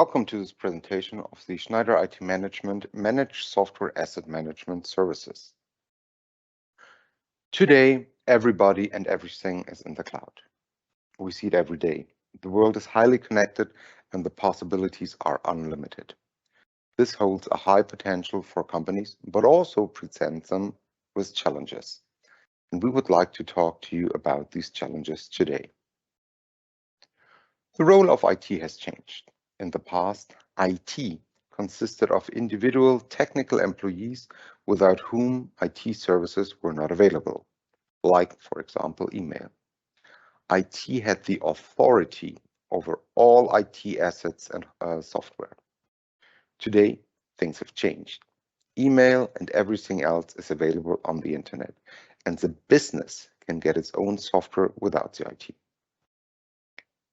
Welcome to this presentation of the Schneider IT Management Managed Software Asset Management Services. Today, everybody and everything is in the cloud. We see it every day. The world is highly connected and the possibilities are unlimited. This holds a high potential for companies, but also presents them with challenges. And we would like to talk to you about these challenges today. The role of IT has changed. In the past, IT consisted of individual technical employees without whom IT services were not available, like, for example, email. IT had the authority over all IT assets and software. Today, things have changed. Email and everything else is available on the internet, and the business can get its own software without the IT.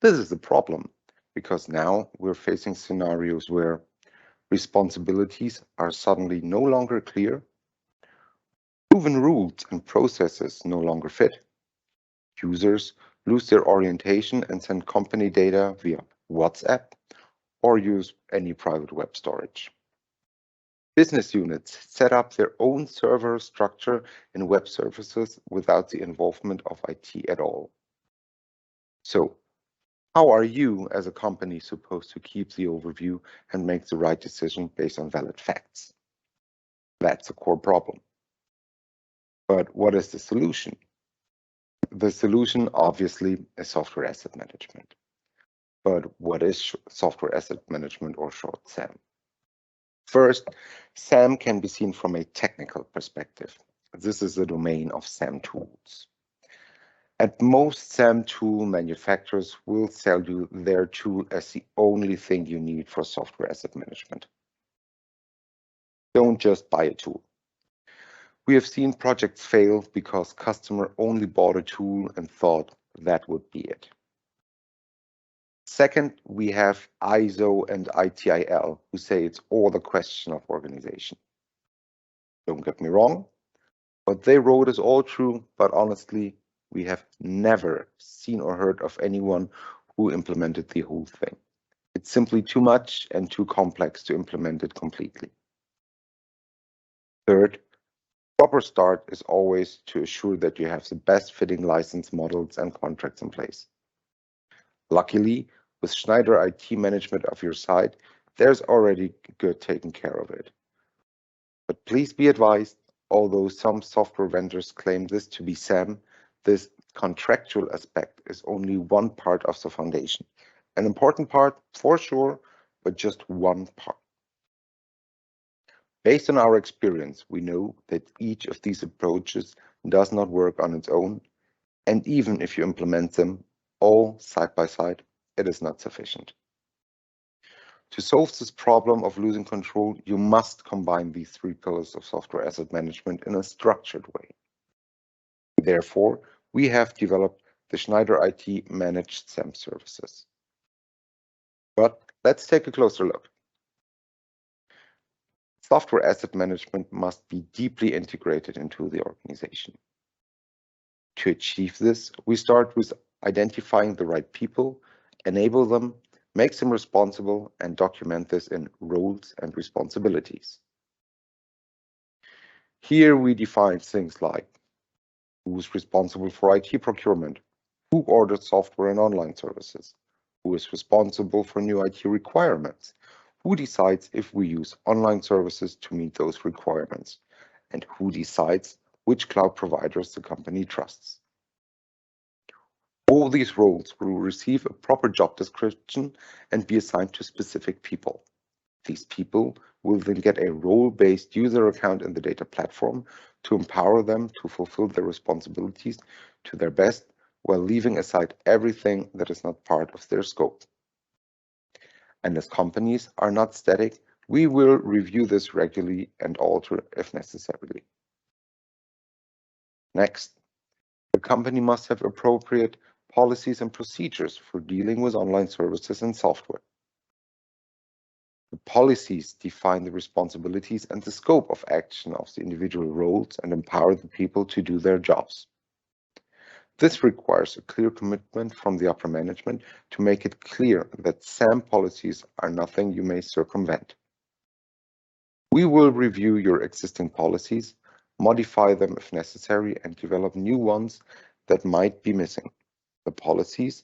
This is the problem, because now we're facing scenarios where responsibilities are suddenly no longer clear, proven rules and processes no longer fit, users lose their orientation and send company data via WhatsApp or use any private web storage. Business units set up their own server structure and web services without the involvement of IT at all. So, how are you as a company supposed to keep the overview and make the right decision based on valid facts? That's a core problem. But what is the solution? The solution, obviously, is software asset management. But what is software asset management, or short SAM? First, SAM can be seen from a technical perspective. This is the domain of SAM tools. At most SAM tool manufacturers will sell you their tool as the only thing you need for software asset management. Don't just buy a tool. We have seen projects fail because customer only bought a tool and thought that would be it. Second, we have ISO and ITIL who say it's all a question of organization. Don't get me wrong, what they wrote is all true, but honestly, we have never seen or heard of anyone who implemented the whole thing. It's simply too much and too complex to implement it completely. Third, proper start is always to assure that you have the best fitting license models and contracts in place. Luckily, with Schneider IT management of your side, there's already good taken care of it. But please be advised, although some software vendors claim this to be SAM, this contractual aspect is only one part of the foundation. An important part, for sure, but just one part. Based on our experience, we know that each of these approaches does not work on its own, and even if you implement them all side by side, it is not sufficient. To solve this problem of losing control, you must combine these three pillars of software asset management in a structured way. Therefore, we have developed the Schneider IT Managed SAM services. But let's take a closer look. Software asset management must be deeply integrated into the organization. To achieve this, we start with identifying the right people, enable them, make them responsible, and document this in roles and responsibilities. Here we define things like who is responsible for IT procurement, who orders software and online services, who is responsible for new IT requirements, who decides if we use online services to meet those requirements, and who decides which cloud providers the company trusts. All these roles will receive a proper job description and be assigned to specific people. These people will then get a role-based user account in the data platform to empower them to fulfill their responsibilities to their best while leaving aside everything that is not part of their scope. And as companies are not static, we will review this regularly and alter if necessary. Next, the company must have appropriate policies and procedures for dealing with online services and software. The policies define the responsibilities and the scope of action of the individual roles and empower the people to do their jobs. This requires a clear commitment from the upper management to make it clear that SAM policies are nothing you may circumvent. We will review your existing policies, modify them if necessary, and develop new ones that might be missing. The policies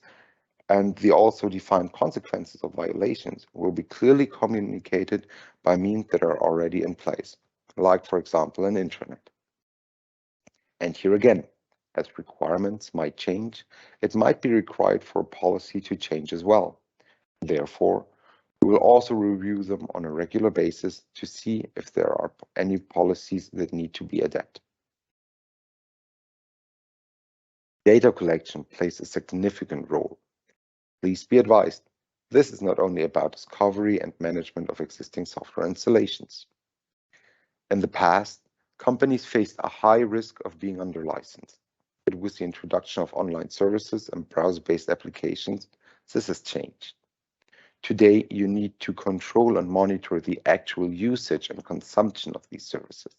and the also defined consequences of violations will be clearly communicated by means that are already in place, like, for example, an intranet. And here again, as requirements might change, it might be required for a policy to change as well. Therefore, we will also review them on a regular basis to see if there are any policies that need to be adapted. Data collection plays a significant role. Please be advised, this is not only about discovery and management of existing software installations. In the past, companies faced a high risk of being under license. But with the introduction of online services and browser-based applications, this has changed. Today, you need to control and monitor the actual usage and consumption of these services.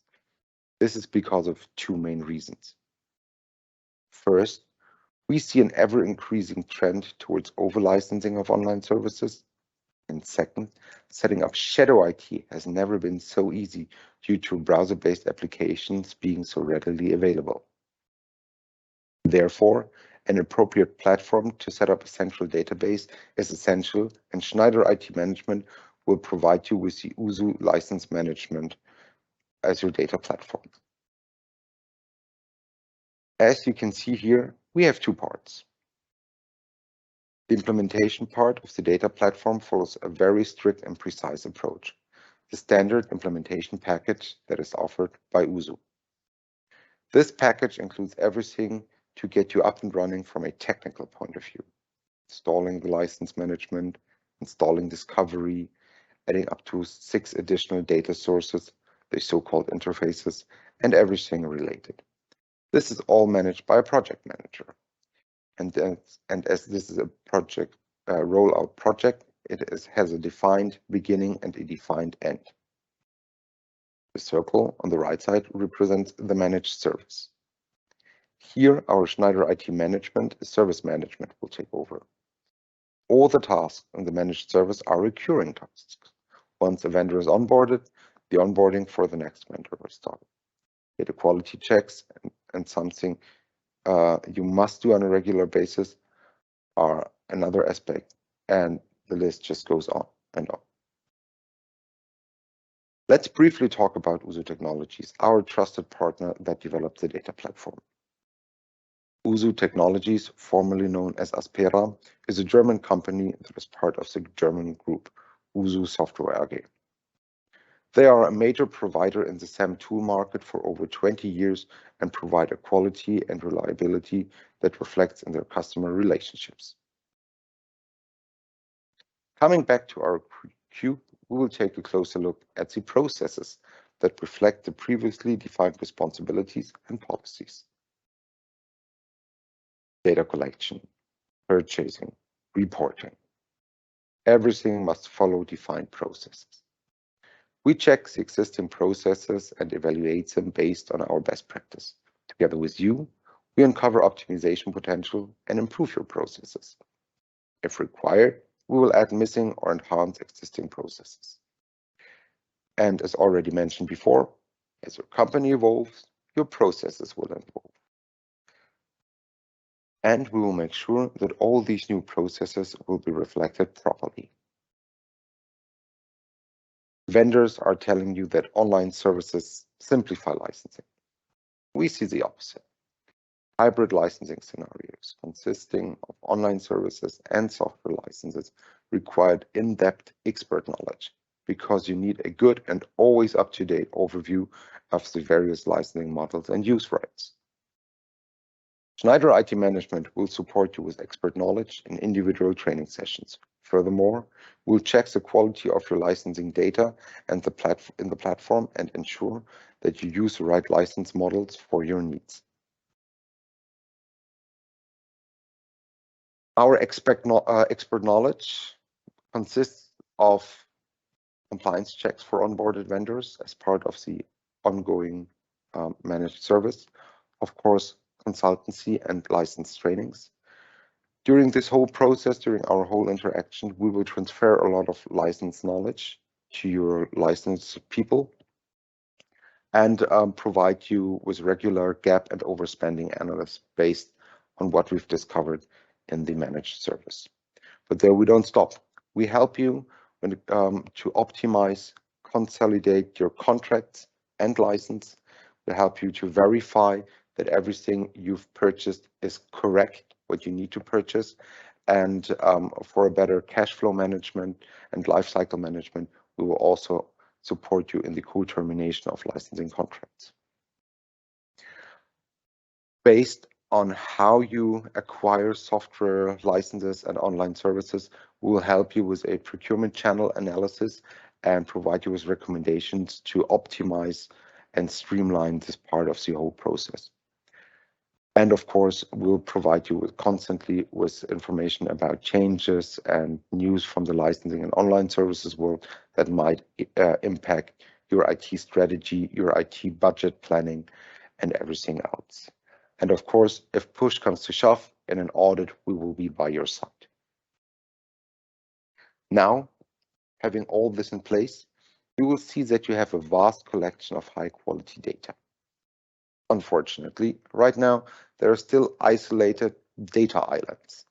This is because of two main reasons. First, we see an ever-increasing trend towards over-licensing of online services. And second, setting up shadow IT has never been so easy due to browser-based applications being so readily available. Therefore, an appropriate platform to set up a central database is essential, and Schneider IT Management will provide you with the USU license management as your data platform. As you can see here, we have two parts. The implementation part of the data platform follows a very strict and precise approach, the standard implementation package that is offered by USU. This package includes everything to get you up and running from a technical point of view, installing the license management, installing discovery, adding up to 6 additional data sources, the so-called interfaces, and everything related. This is all managed by a project manager. And as this is a project rollout project, has a defined beginning and a defined end. The circle on the right side represents the managed service. Here, our Schneider IT Management service management will take over. All the tasks in the managed service are recurring tasks. Once a vendor is onboarded, the onboarding for the next vendor will start. Data quality checks and something you must do on a regular basis are another aspect, and the list just goes on and on. Let's briefly talk about USU Technologies, our trusted partner that developed the data platform. USU Technologies, formerly known as Aspera, is a German company that is part of the German group USU Software AG. They are a major provider in the SAM tool market for over 20 years and provide a quality and reliability that reflects in their customer relationships. Coming back to our cube, we will take a closer look at the processes that reflect the previously defined responsibilities and policies. Data collection, purchasing, reporting. Everything must follow defined processes. We check the existing processes and evaluate them based on our best practice. Together with you, we uncover optimization potential and improve your processes. If required, we will add missing or enhance existing processes. And as already mentioned before, as your company evolves, your processes will evolve. And we will make sure that all these new processes will be reflected properly. Vendors are telling you that online services simplify licensing. We see the opposite. Hybrid licensing scenarios consisting of online services and software licenses required in-depth expert knowledge because you need a good and always up-to-date overview of the various licensing models and use rights. Schneider IT Management will support you with expert knowledge in individual training sessions. Furthermore, we'll check the quality of your licensing data and in the platform and ensure that you use the right license models for your needs. Our expert knowledge consists of compliance checks for onboarded vendors as part of the ongoing managed service. Of course, consultancy, and license trainings. During this whole process, during our whole interaction, we will transfer a lot of license knowledge to your licensed people and provide you with regular gap and overspending analysis based on what we've discovered in the managed service. But there we don't stop. We help you to optimize, consolidate your contracts and license. We help you to verify that everything you've purchased is correct, what you need to purchase. And for a better cash flow management and lifecycle management, we will also support you in the co-termination of licensing contracts. Based on how you acquire software licenses and online services, we will help you with a procurement channel analysis and provide you with recommendations to optimize and streamline this part of the whole process. And of course, we'll provide you constantly with information about changes and news from the licensing and online services world that might impact your IT strategy, your IT budget planning, and everything else. And of course, if push comes to shove in an audit, we will be by your side. Now, having all this in place, you will see that you have a vast collection of high quality data. Unfortunately, right now, there are still isolated data islands.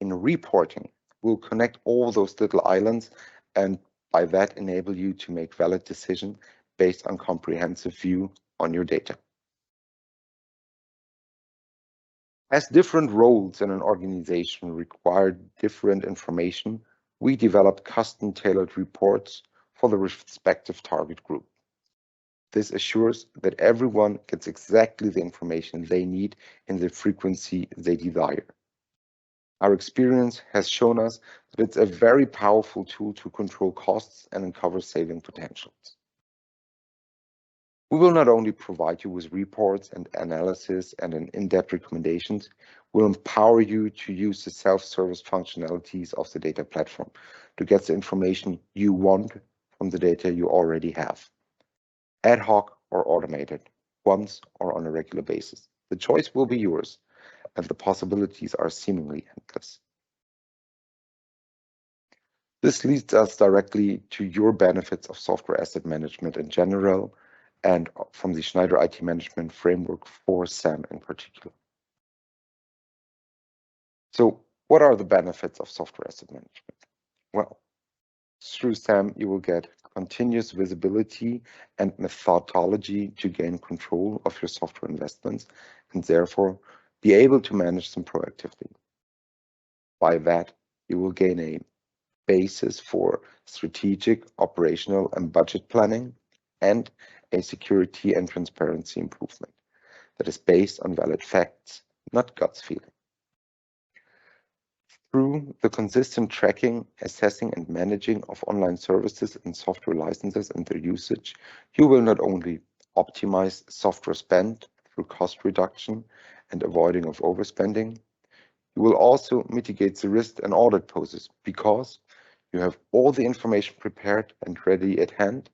In reporting, we'll connect all those little islands and by that enable you to make valid decisions based on comprehensive view on your data. As different roles in an organization require different information, we develop custom-tailored reports for the respective target group. This assures that everyone gets exactly the information they need in the frequency they desire. Our experience has shown us that it's a very powerful tool to control costs and uncover saving potentials. We will not only provide you with reports and analysis and an in-depth recommendations, we'll empower you to use the self-service functionalities of the data platform to get the information you want from the data you already have. Ad hoc or automated, once or on a regular basis. The choice will be yours, and the possibilities are seemingly endless. This leads us directly to your benefits of software asset management in general, and from the Schneider IT Management Framework for SAM in particular. So what are the benefits of software asset management? Well, through SAM, you will get continuous visibility and methodology to gain control of your software investments and therefore be able to manage them proactively. By that, you will gain a basis for strategic, operational, and budget planning and a security and transparency improvement that is based on valid facts, not gut feeling. Through the consistent tracking, assessing, and managing of online services and software licenses and their usage, you will not only optimize software spend through cost reduction and avoiding of overspending, you will also mitigate the risk an audit poses because you have all the information prepared and ready at hand,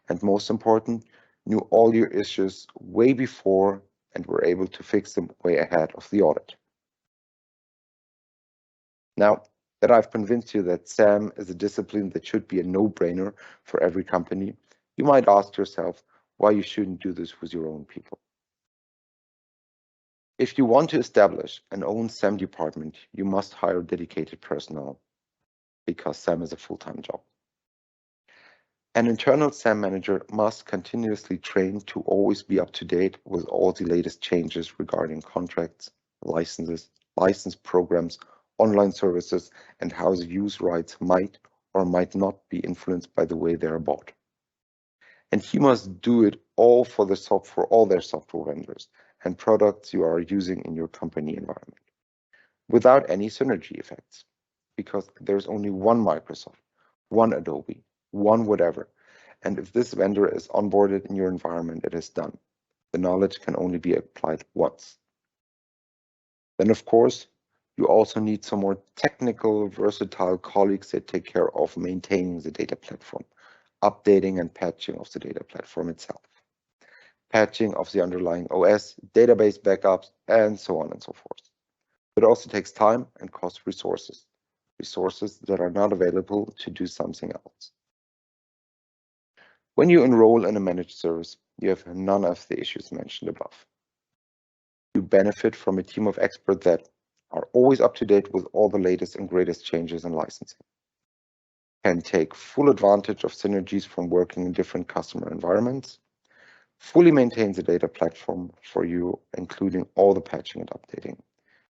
and most important, knew all your issues way before and were able to fix them way ahead of the audit. Now that I've convinced you that SAM is a discipline that should be a no-brainer for every company, you might ask yourself why you shouldn't do this with your own people. If you want to establish an own SAM department, you must hire dedicated personnel because SAM is a full-time job. An internal SAM manager must continuously train to always be up to date with all the latest changes regarding contracts, licenses, license programs, online services, and how the use rights might or might not be influenced by the way they are bought. And he must do it all for all their software vendors and products you are using in your company environment, without any synergy effects, because there's only one Microsoft, one Adobe, one whatever. And if this vendor is onboarded in your environment, it is done. The knowledge can only be applied once. Then, of course, you also need some more technical, versatile colleagues that take care of maintaining the data platform, updating and patching of the data platform itself. patching of the underlying OS, database backups, and so on and so forth. It also takes time and costs resources that are not available to do something else. When you enroll in a managed service, you have none of the issues mentioned above. You benefit from a team of experts that are always up to date with all the latest and greatest changes in licensing, can take full advantage of synergies from working in different customer environments, fully maintains a data platform for you, including all the patching and updating,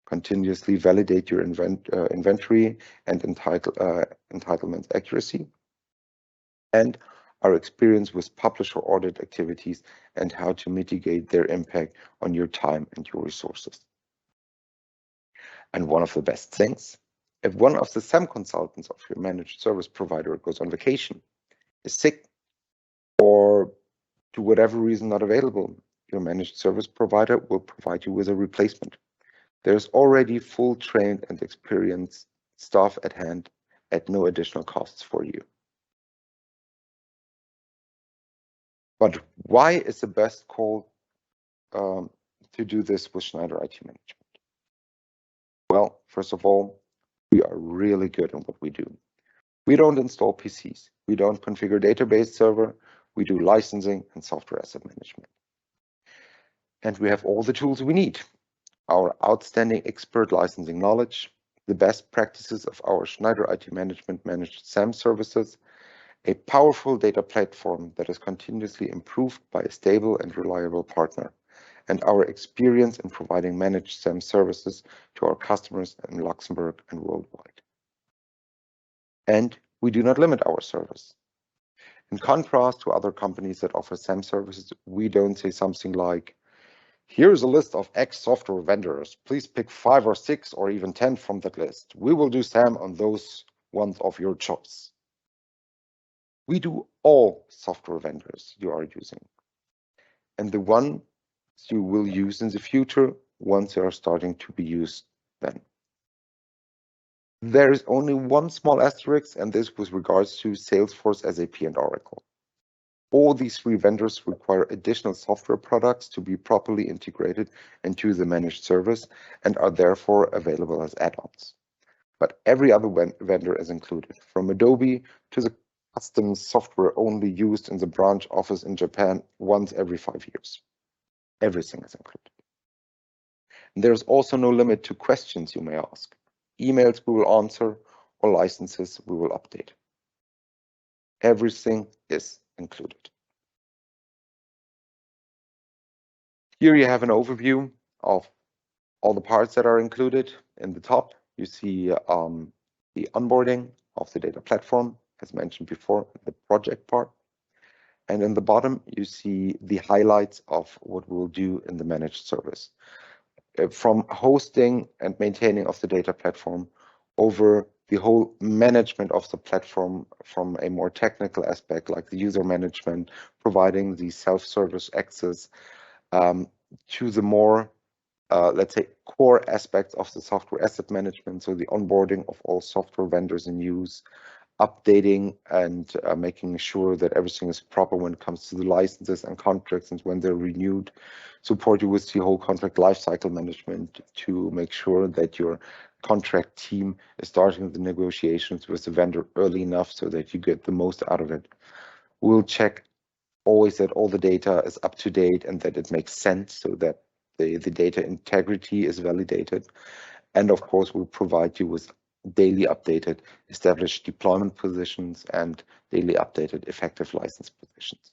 continuously validate your inventory and entitlements accuracy, and are experienced with publish or audit activities and how to mitigate their impact on your time and your resources. And one of the best things, if one of the SAM consultants of your managed service provider goes on vacation, is sick, or to whatever reason not available, your managed service provider will provide you with a replacement. There's already full trained and experienced staff at hand at no additional costs for you. But why is the best call to do this with Schneider IT Management? Well, first of all, we are really good in what we do. We don't install PCs. We don't configure database server. We do licensing and software asset management. And we have all the tools we need. Our outstanding expert licensing knowledge, the best practices of our Schneider IT Management managed SAM services, a powerful data platform that is continuously improved by a stable and reliable partner, and our experience in providing managed SAM services to our customers in Luxembourg and worldwide. And we do not limit our service. In contrast to other companies that offer SAM services, we don't say something like, here's a list of X software vendors. Please pick 5 or 6 or even 10 from that list. We will do SAM on those ones of your choice. We do all software vendors you are using, and the ones you will use in the future once they are starting to be used then. There is only one small asterisk, and this with regards to Salesforce, SAP, and Oracle. All these 3 vendors require additional software products to be properly integrated into the managed service and are therefore available as add-ons. But every other vendor is included, from Adobe to the custom software only used in the branch office in Japan once every 5 years. Everything is included. And there's also no limit to questions you may ask. Emails we will answer, or licenses we will update. Everything is included. Here you have an overview of all the parts that are included. In the top, you see the onboarding of the data platform, as mentioned before, the project part. And in the bottom, you see the highlights of what we'll do in the managed service. From hosting and maintaining of the data platform over the whole management of the platform from a more technical aspect, like the user management, providing the self-service access, to the more, let's say, core aspects of the software asset management, so the onboarding of all software vendors in use, updating and making sure that everything is proper when it comes to the licenses and contracts and when they're renewed, support you with the whole contract lifecycle management to make sure that your contract team is starting the negotiations with the vendor early enough so that you get the most out of it. We'll check always that all the data is up to date and that it makes sense so that the data integrity is validated. And of course, we'll provide you with daily updated established deployment positions and daily updated effective license positions.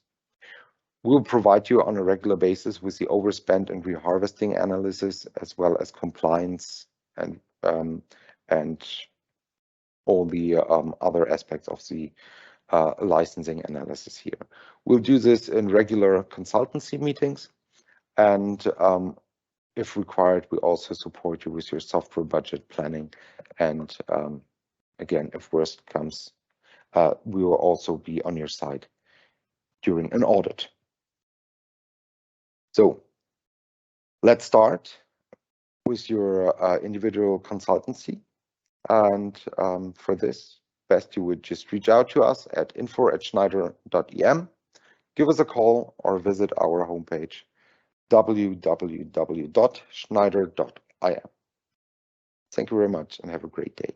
We'll provide you on a regular basis with the overspend and reharvesting analysis, as well as compliance and all the other aspects of the licensing analysis here. We'll do this in regular consultancy meetings, and if required, we also support you with your software budget planning. And again, if worst comes, we will also be on your side during an audit. So let's start with your individual consultancy. And for this, best you would just reach out to us at info@schneider.em. give us a call or visit our homepage www.schneider.im. Thank you very much and have a great day.